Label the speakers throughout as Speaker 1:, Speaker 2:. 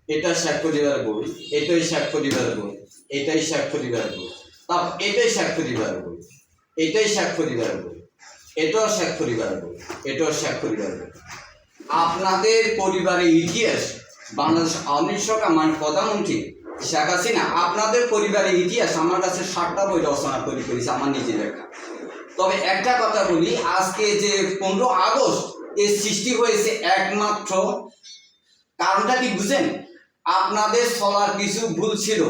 Speaker 1: এটা শেখ পরিবার বই, এটাই শেখ পরিবার বই, এটাই শেখ পরিবার বই, তারপর এটাই শেখ পরিবার বই, এটাই শেখ পরিবার বই, এটাও শেখ পরিবার বই, এটাও শেখ পরিবার বই। আপনাদের পরিবারের ইতিহাস, বাংলাদেশ আওয়ামী লীগ সরকার মানে প্রধানমন্ত্রী শেখ হাসিনা আপনাদের পরিবারের ইতিহাস আমার কাছে 7টা বই রচনা করেছে আমার নিজের লেখা। তবে একটা কথা বলি, আজকে যে 15 আগস্ট এর সৃষ্টি হয়েছে একমাত্র কারণটা কি বুঝেন? আপনাদের চলার কিছু ভুল ছিল,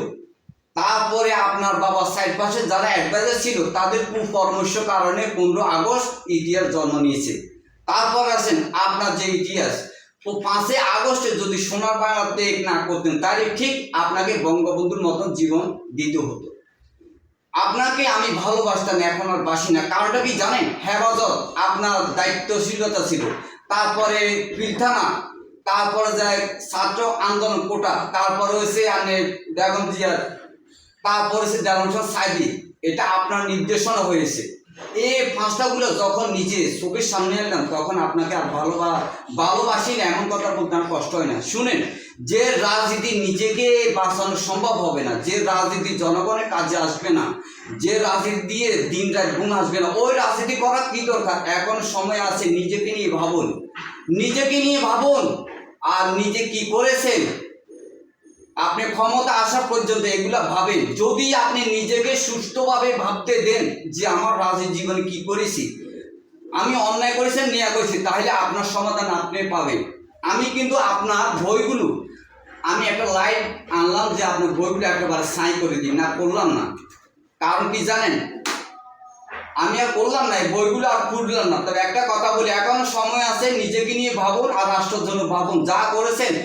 Speaker 1: তারপরে আপনার বাবা সাইড পাশে যারা অ্যাডভাইজার ছিল তাদের কুপরামর্শ কারণে 15 আগস্ট ইতিহাস জন্ম নিয়েছে। তারপর আছেন আপনার যে ইতিহাস, তো 5 আগস্টে যদি সোনার বাংলা ত্যাগ না করতেন তাহলে ঠিক আপনাকে বঙ্গবন্ধুর মতন জীবন দিতে হতো। আপনাকে আমি ভালোবাসতাম, এখন আর বাসি না। কারণটা কি জানেন? হেফাজত আপনার দায়িত্বশীলতা ছিল, তারপরে পিলথানা, তারপরে যায় ছাত্র আন্দোলন কোটা, তারপরে হয়েছে বেগম জিয়ার, তারপরে হচ্ছে দেওয়ান সাইদি, এটা আপনার নির্দেশনা হয়েছে। এই 5টাগুলো যখন নিজে চোখের সামনে এলাম তখন আপনাকে আর ভালোবাসি না এমন কথা বলতে আমার কষ্ট হয় না। শুনেন, যে রাজনীতি নিজেকে বাঁচানো সম্ভব হবে না, যে রাজনীতি জনগণের কাজে আসবে না, যে রাজনীতি দিয়ে দিন রাত ঘুম আসবে না, ওই রাজনীতি করার কি দরকার? এখন সময় আছে, নিজেকে নিয়ে ভাবুন, নিজেকে নিয়ে ভাবুন। আর নিজে কি করেছেন আপনি ক্ষমতা আসা পর্যন্ত এগুলা ভাবেন। যদি আপনি নিজেকে সুস্থভাবে ভাবতে দেন যে আমার রাজনীতি জীবনে কি করেছি, আমি অন্যায় করেছি নিয়ে করেছি, তাহলে আপনার সমাধান আপনি পাবেন। আমি কিন্তু আপনার বইগুলো, আমি একটা লাইট আনলাম যে আপনার বইগুলো একেবারে সাইন করে দিন, না করলাম না। কারণ কি জানেন? আমি আর করলাম না, এই বইগুলো আর খুললাম না। তবে একটা কথা বলি, এখনো সময় আছে, নিজেকে নিয়ে ভাবুন আর রাষ্ট্রের জন্য ভাবুন। যা করেছেন